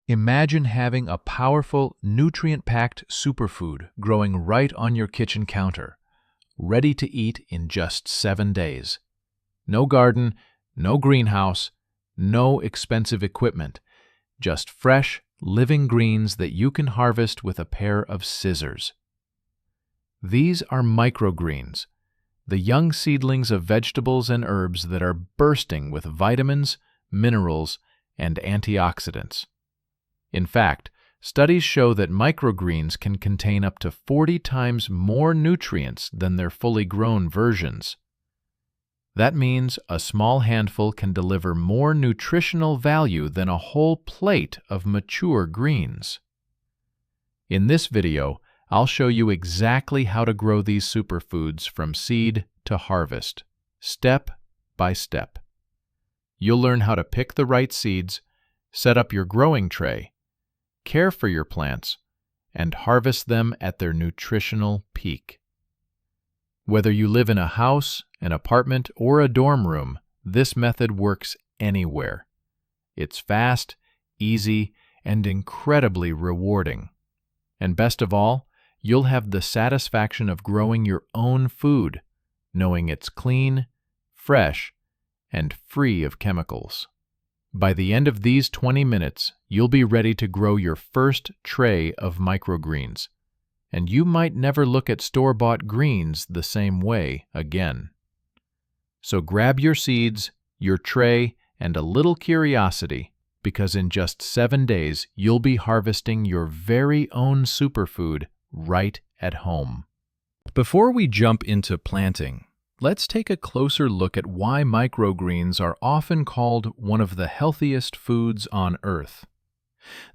Imagine having a powerful, nutrient-packed superfood growing right on your kitchen counter, ready to eat in just 7 days. No garden, no greenhouse, no expensive equipment, just fresh, living greens that you can harvest with a pair of scissors. These are microgreens, the young seedlings of vegetables and herbs that are bursting with vitamins, minerals, and antioxidants. In fact, studies show that microgreens can contain up to 40 times more nutrients than their fully grown versions. That means a small handful can deliver more nutritional value than a whole plate of mature greens. In this video, I'll show you exactly how to grow these superfoods from seed to harvest, step by step. You'll learn how to pick the right seeds, set up your growing tray, care for your plants, and harvest them at their nutritional peak. Whether you live in a house, an apartment, or a dorm room, this method works anywhere. It's fast, easy, and incredibly rewarding. And best of all, you'll have the satisfaction of growing your own food, knowing it's clean, fresh, and free of chemicals. By the end of these 20 minutes, you'll be ready to grow your first tray of microgreens, and you might never look at store-bought greens the same way again. So grab your seeds, your tray, and a little curiosity, because in just 7 days, you'll be harvesting your very own superfood right at home. Before we jump into planting, let's take a closer look at why microgreens are often called one of the healthiest foods on Earth.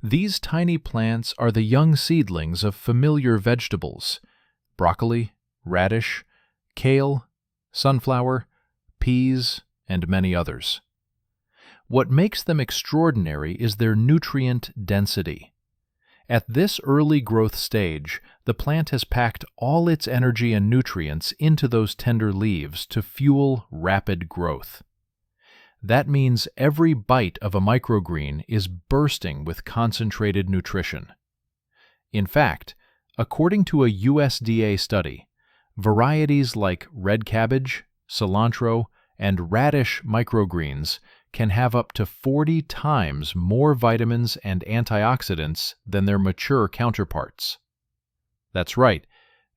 These tiny plants are the young seedlings of familiar vegetables: broccoli, radish, kale, sunflower, peas, and many others. What makes them extraordinary is their nutrient density. At this early growth stage, the plant has packed all its energy and nutrients into those tender leaves to fuel rapid growth. That means every bite of a microgreen is bursting with concentrated nutrition. In fact, according to a USDA study, varieties like red cabbage, cilantro, and radish microgreens can have up to 40 times more vitamins and antioxidants than their mature counterparts. That's right,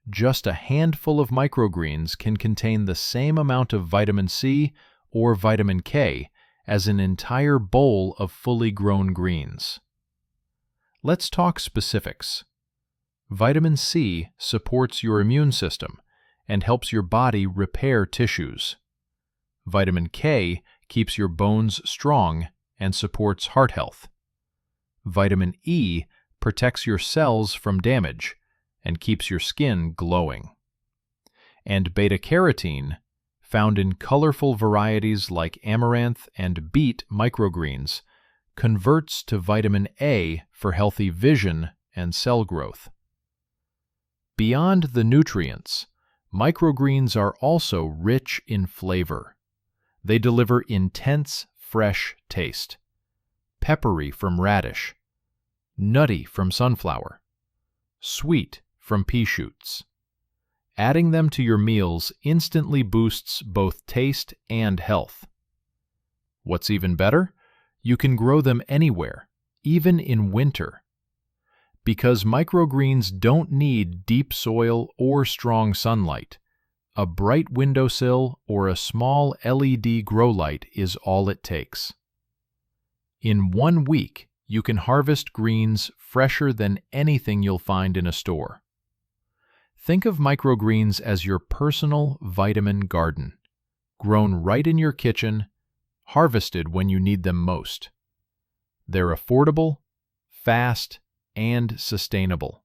just a handful of microgreens can contain the same amount of vitamin C or vitamin K as an entire bowl of fully grown greens. Let's talk specifics. Vitamin C supports your immune system and helps your body repair tissues. Vitamin K keeps your bones strong and supports heart health. Vitamin E protects your cells from damage and keeps your skin glowing. And beta-carotene, found in colorful varieties like amaranth and beet microgreens, converts to vitamin A for healthy vision and cell growth. Beyond the nutrients, microgreens are also rich in flavor. They deliver intense, fresh taste: peppery from radish, nutty from sunflower, sweet from pea shoots. Adding them to your meals instantly boosts both taste and health. What's even better? You can grow them anywhere, even in winter. Because microgreens don't need deep soil or strong sunlight, a bright windowsill or a small LED grow light is all it takes. In 1 week, you can harvest greens fresher than anything you'll find in a store. Think of microgreens as your personal vitamin garden, grown right in your kitchen, harvested when you need them most. They're affordable, fast, and sustainable.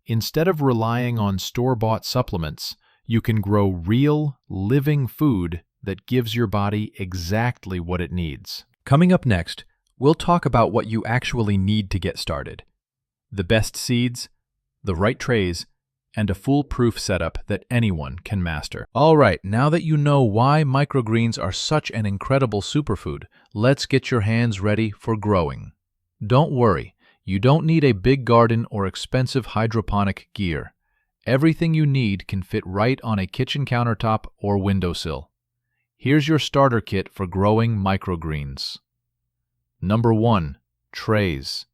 Instead of relying on store-bought supplements, you can grow real, living food that gives your body exactly what it needs. Coming up next, we'll talk about what you actually need to get started: the best seeds, the right trays, and a foolproof setup that anyone can master. All right, now that you know why microgreens are such an incredible superfood, let's get your hands ready for growing. Don't worry, you don't need a big garden or expensive hydroponic gear. Everything you need can fit right on a kitchen countertop or windowsill. Here's your starter kit for growing microgreens. Number 1. Trays.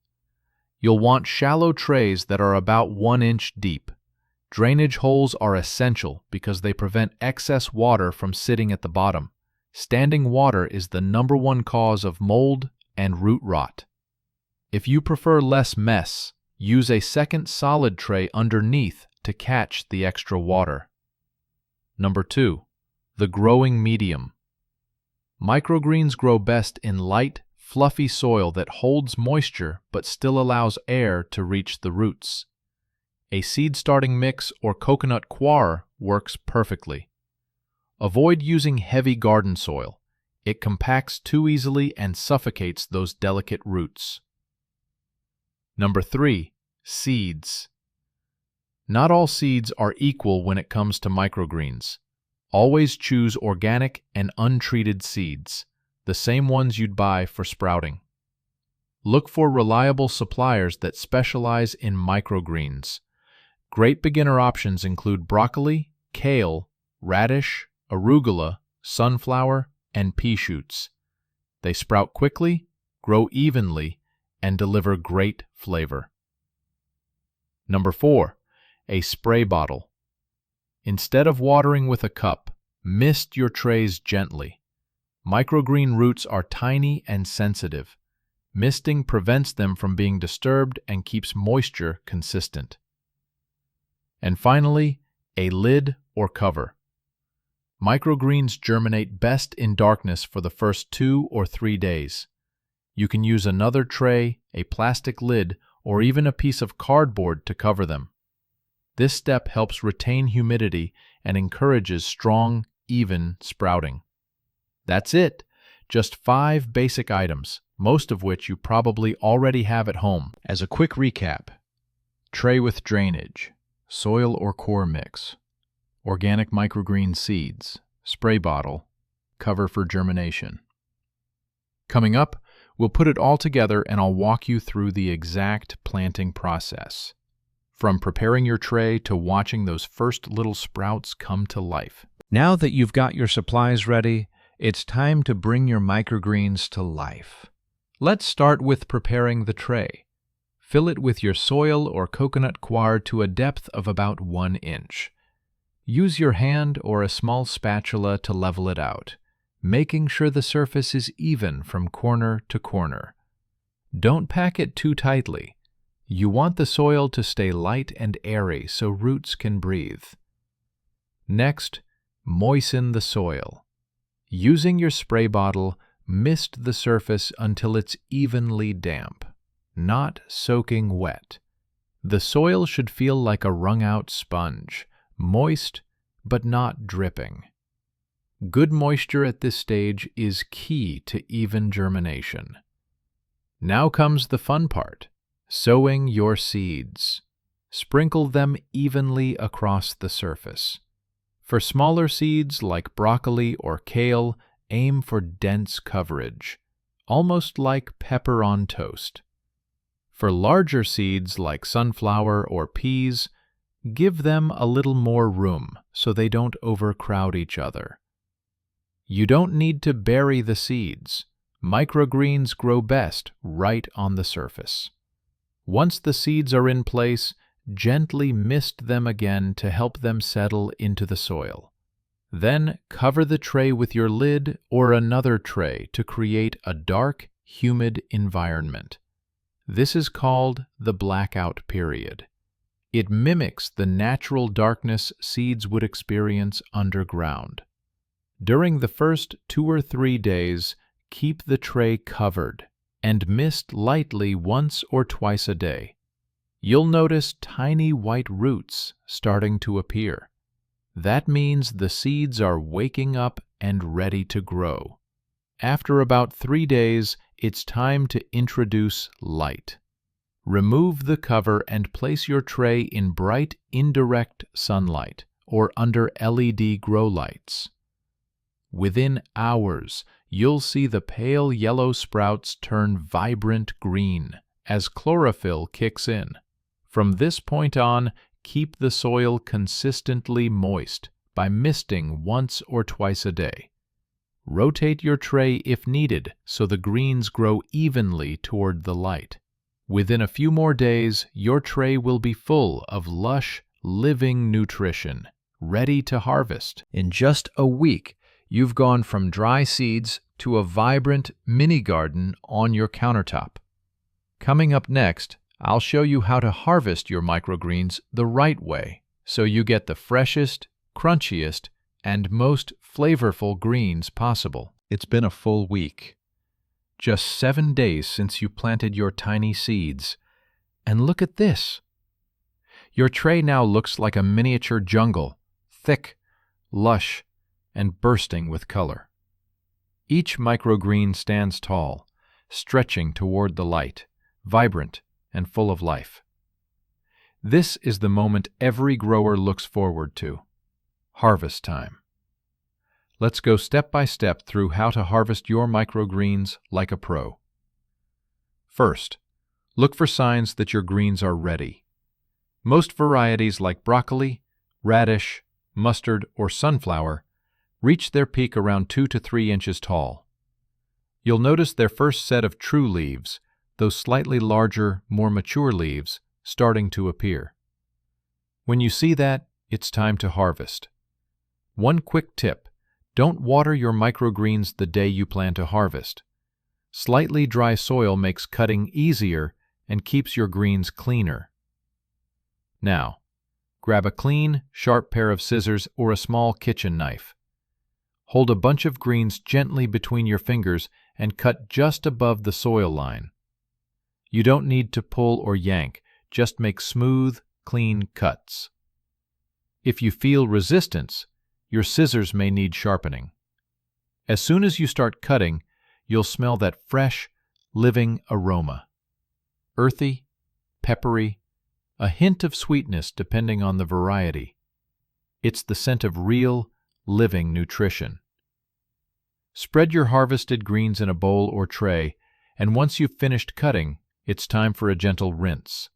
You'll want shallow trays that are about 1 inch deep. Drainage holes are essential because they prevent excess water from sitting at the bottom. Standing water is the number 1 cause of mold and root rot. If you prefer less mess, use a second solid tray underneath to catch the extra water. Number 2. The growing medium. Microgreens grow best in light, fluffy soil that holds moisture but still allows air to reach the roots. A seed-starting mix or coconut coir works perfectly. Avoid using heavy garden soil. It compacts too easily and suffocates those delicate roots. Number 3. Seeds. Not all seeds are equal when it comes to microgreens. Always choose organic and untreated seeds, the same ones you'd buy for sprouting. Look for reliable suppliers that specialize in microgreens. Great beginner options include broccoli, kale, radish, arugula, sunflower, and pea shoots. They sprout quickly, grow evenly, and deliver great flavor. Number 4. A spray bottle. Instead of watering with a cup, mist your trays gently. Microgreen roots are tiny and sensitive. Misting prevents them from being disturbed and keeps moisture consistent. And finally, a lid or cover. Microgreens germinate best in darkness for the first 2 or 3 days. You can use another tray, a plastic lid, or even a piece of cardboard to cover them. This step helps retain humidity and encourages strong, even sprouting. That's it. Just 5 basic items, most of which you probably already have at home. As a quick recap: tray with drainage, soil or core mix, organic microgreen seeds, spray bottle, cover for germination. Coming up, we'll put it all together and I'll walk you through the exact planting process. From preparing your tray to watching those first little sprouts come to life. Now that you've got your supplies ready, it's time to bring your microgreens to life. Let's start with preparing the tray. Fill it with your soil or coconut coir to a depth of about 1 inch. Use your hand or a small spatula to level it out, making sure the surface is even from corner to corner. Don't pack it too tightly. You want the soil to stay light and airy so roots can breathe. Next, moisten the soil. Using your spray bottle, mist the surface until it's evenly damp, not soaking wet. The soil should feel like a wrung-out sponge, moist but not dripping. Good moisture at this stage is key to even germination. Now comes the fun part: sowing your seeds. Sprinkle them evenly across the surface. For smaller seeds like broccoli or kale, aim for dense coverage, almost like pepper on toast. For larger seeds like sunflower or peas, give them a little more room so they don't overcrowd each other. You don't need to bury the seeds. Microgreens grow best right on the surface. Once the seeds are in place, gently mist them again to help them settle into the soil. Then cover the tray with your lid or another tray to create a dark, humid environment. This is called the blackout period. It mimics the natural darkness seeds would experience underground. During the first 2 or 3 days, keep the tray covered and mist lightly once or twice a day. You'll notice tiny white roots starting to appear. That means the seeds are waking up and ready to grow. After about 3 days, it's time to introduce light. Remove the cover and place your tray in bright, indirect sunlight or under LED grow lights. Within hours, you'll see the pale yellow sprouts turn vibrant green. as chlorophyll kicks in. From this point on, keep the soil consistently moist by misting once or twice a day. Rotate your tray if needed so the greens grow evenly toward the light. Within a few more days, your tray will be full of lush, living nutrition, ready to harvest. In just a week, you've gone from dry seeds to a vibrant mini garden on your countertop. Coming up next, I'll show you how to harvest your microgreens the right way so you get the freshest, crunchiest, and most flavorful greens possible. It's been a full week. Just 7 days since you planted your tiny seeds. And look at this. Your tray now looks like a miniature jungle, thick, lush, and bursting with color. Each microgreen stands tall, stretching toward the light, vibrant and full of life. This is the moment every grower looks forward to. Harvest time. Let's go step by step through how to harvest your microgreens like a pro. First, look for signs that your greens are ready. Most varieties like broccoli, radish, mustard, or sunflower reach their peak around 2 to 3 inches tall. You'll notice their first set of true leaves, those slightly larger, more mature leaves, starting to appear. When you see that, it's time to harvest. One quick tip: don't water your microgreens the day you plan to harvest. Slightly dry soil makes cutting easier and keeps your greens cleaner. Now, grab a clean, sharp pair of scissors or a small kitchen knife. Hold a bunch of greens gently between your fingers and cut just above the soil line. You don't need to pull or yank, just make smooth, clean cuts. If you feel resistance, your scissors may need sharpening. As soon as you start cutting, you'll smell that fresh, living aroma. Earthy, peppery, a hint of sweetness depending on the variety. It's the scent of real, living nutrition. Spread your harvested greens in a bowl or tray, and once you've finished cutting, it's time for a gentle rinse.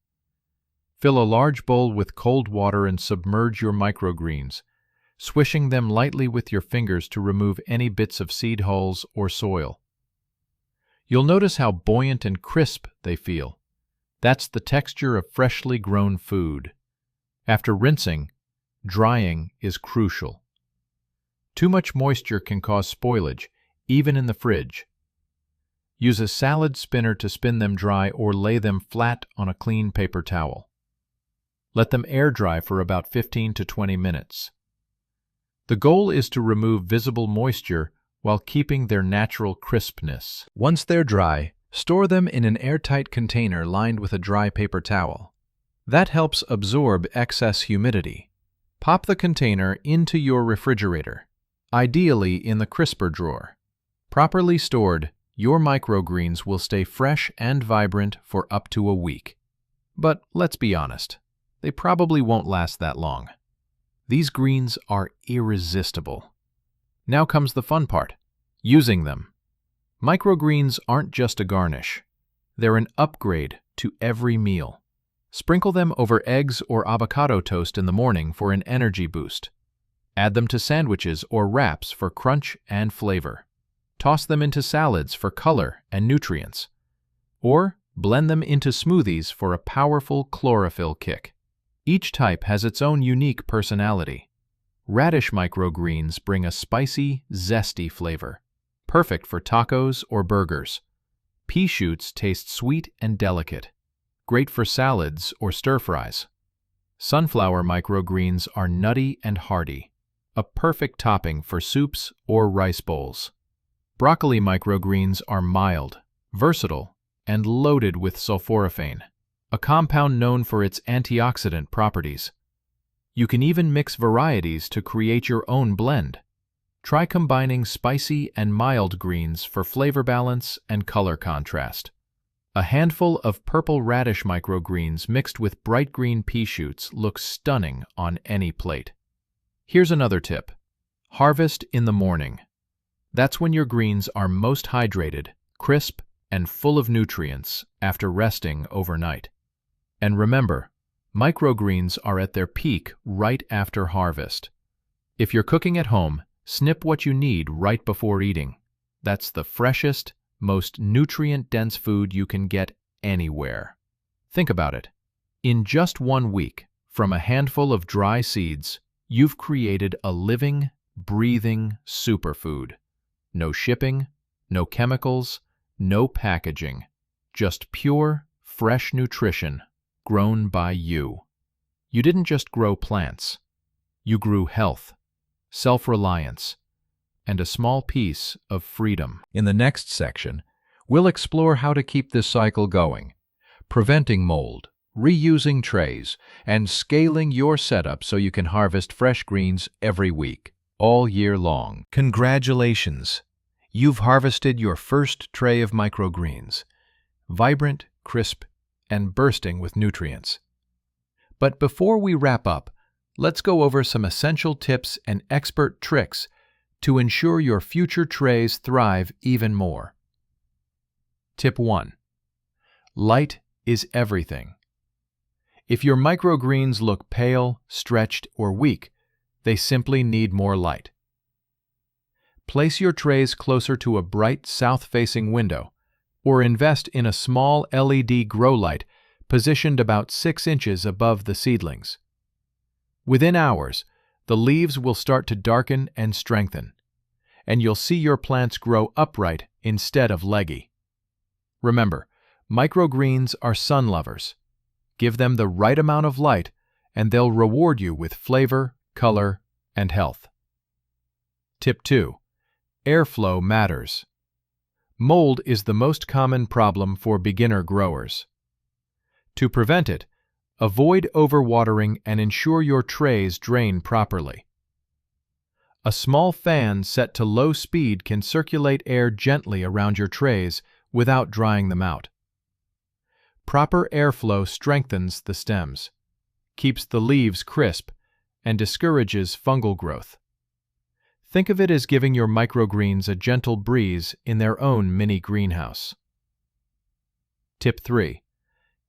Fill a large bowl with cold water and submerge your microgreens, swishing them lightly with your fingers to remove any bits of seed hulls or soil. You'll notice how buoyant and crisp they feel. That's the texture of freshly grown food. After rinsing, drying is crucial. Too much moisture can cause spoilage, even in the fridge. Use a salad spinner to spin them dry or lay them flat on a clean paper towel. Let them air dry for about 15 to 20 minutes. The goal is to remove visible moisture while keeping their natural crispness. Once they're dry, store them in an airtight container lined with a dry paper towel. That helps absorb excess humidity. Pop the container into your refrigerator, ideally in the crisper drawer. Properly stored, your microgreens will stay fresh and vibrant for up to a week. But let's be honest, they probably won't last that long. These greens are irresistible. Now comes the fun part: using them. Microgreens aren't just a garnish. They're an upgrade to every meal. Sprinkle them over eggs or avocado toast in the morning for an energy boost. Add them to sandwiches or wraps for crunch and flavor. Toss them into salads for color and nutrients. Or blend them into smoothies for a powerful chlorophyll kick. Each type has its own unique personality. Radish microgreens bring a spicy, zesty flavor, perfect for tacos or burgers. Pea shoots taste sweet and delicate, great for salads or stir-fries. Sunflower microgreens are nutty and hearty, a perfect topping for soups or rice bowls. Broccoli microgreens are mild, versatile, and loaded with sulforaphane, a compound known for its antioxidant properties. You can even mix varieties to create your own blend. Try combining spicy and mild greens for flavor balance and color contrast. A handful of purple radish microgreens mixed with bright green pea shoots looks stunning on any plate. Here's another tip: harvest in the morning. That's when your greens are most hydrated, crisp, and full of nutrients after resting overnight. And remember, microgreens are at their peak right after harvest. If you're cooking at home, snip what you need right before eating. That's the freshest, most nutrient-dense food you can get anywhere. Think about it. In just 1 week, from a handful of dry seeds, you've created a living, breathing superfood. No shipping, no chemicals, no packaging. Just pure, fresh nutrition grown by you. You didn't just grow plants. You grew health, self-reliance, and a small piece of freedom. In the next section, we'll explore how to keep this cycle going, preventing mold, reusing trays, and scaling your setup so you can harvest fresh greens every week, all year long. Congratulations! You've harvested your first tray of microgreens, vibrant, crisp, and bursting with nutrients. But before we wrap up, let's go over some essential tips and expert tricks to ensure your future trays thrive even more. Tip 1. Light is everything. If your microgreens look pale, stretched, or weak, they simply need more light. Place your trays closer to a bright south-facing window, or invest in a small LED grow light positioned about 6 inches above the seedlings. Within hours, the leaves will start to darken and strengthen, and you'll see your plants grow upright instead of leggy. Remember, microgreens are sun lovers. Give them the right amount of light, and they'll reward you with flavor, color, and health. Tip 2. Airflow matters. Mold is the most common problem for beginner growers. To prevent it, avoid overwatering and ensure your trays drain properly. A small fan set to low speed can circulate air gently around your trays without drying them out. Proper airflow strengthens the stems, keeps the leaves crisp, and discourages fungal growth. Think of it as giving your microgreens a gentle breeze in their own mini greenhouse. Tip 3.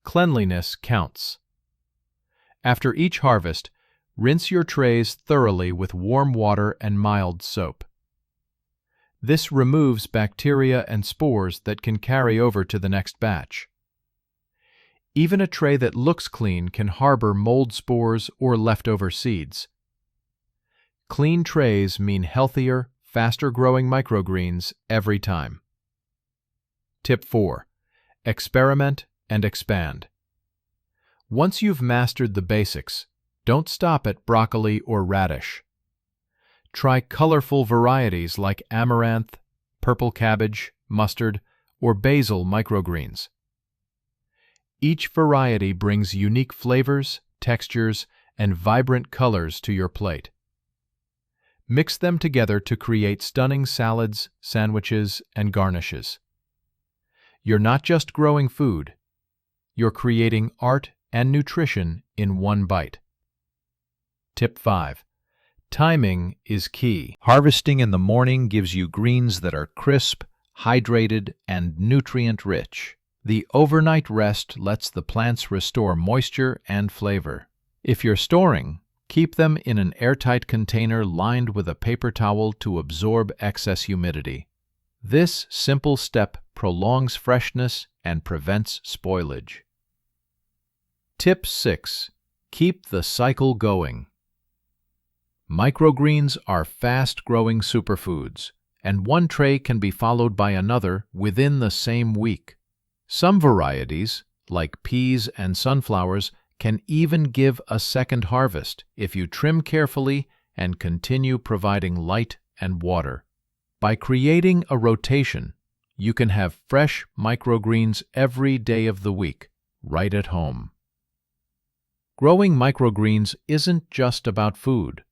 Cleanliness counts. After each harvest, rinse your trays thoroughly with warm water and mild soap. This removes bacteria and spores that can carry over to the next batch. Even a tray that looks clean can harbor mold spores or leftover seeds. Clean trays mean healthier, faster-growing microgreens every time. Tip 4. Experiment and expand. Once you've mastered the basics, don't stop at broccoli or radish. Try colorful varieties like amaranth, purple cabbage, mustard, or basil microgreens. Each variety brings unique flavors, textures, and vibrant colors to your plate. Mix them together to create stunning salads, sandwiches, and garnishes. You're not just growing food, you're creating art and nutrition in one bite. Tip 5. Timing is key. Harvesting in the morning gives you greens that are crisp, hydrated, and nutrient-rich. The overnight rest lets the plants restore moisture and flavor. If you're storing, keep them in an airtight container lined with a paper towel to absorb excess humidity. This simple step prolongs freshness and prevents spoilage. Tip 6. Keep the cycle going. Microgreens are fast-growing superfoods, and one tray can be followed by another within the same week. Some varieties, like peas and sunflowers, can even give a second harvest if you trim carefully and continue providing light and water. By creating a rotation, you can have fresh microgreens every day of the week, right at home. Growing microgreens isn't just about food.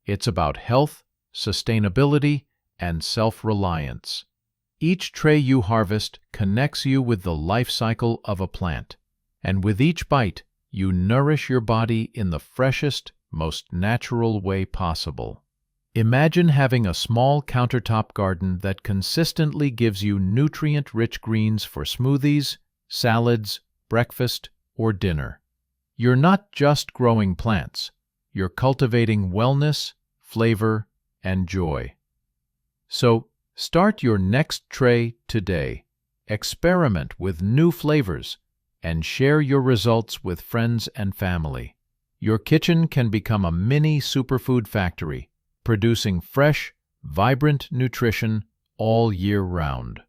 It's about health, sustainability, and self-reliance. Each tray you harvest connects you with the life cycle of a plant, and with each bite, you nourish your body in the freshest, most natural way possible. Imagine having a small countertop garden that consistently gives you nutrient-rich greens for smoothies, salads, breakfast, or dinner. You're not just growing plants, you're cultivating wellness, flavor, and joy. So, start your next tray today. Experiment with new flavors and share your results with friends and family. Your kitchen can become a mini superfood factory, producing fresh, vibrant nutrition all year round.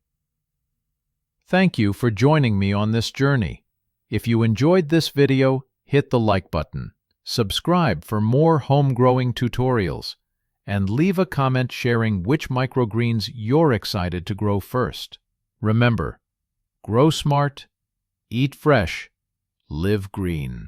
Thank you for joining me on this journey. If you enjoyed this video, hit the like button, subscribe for more home-growing tutorials, and leave a comment sharing which microgreens you're excited to grow first. Remember, grow smart, eat fresh, live green.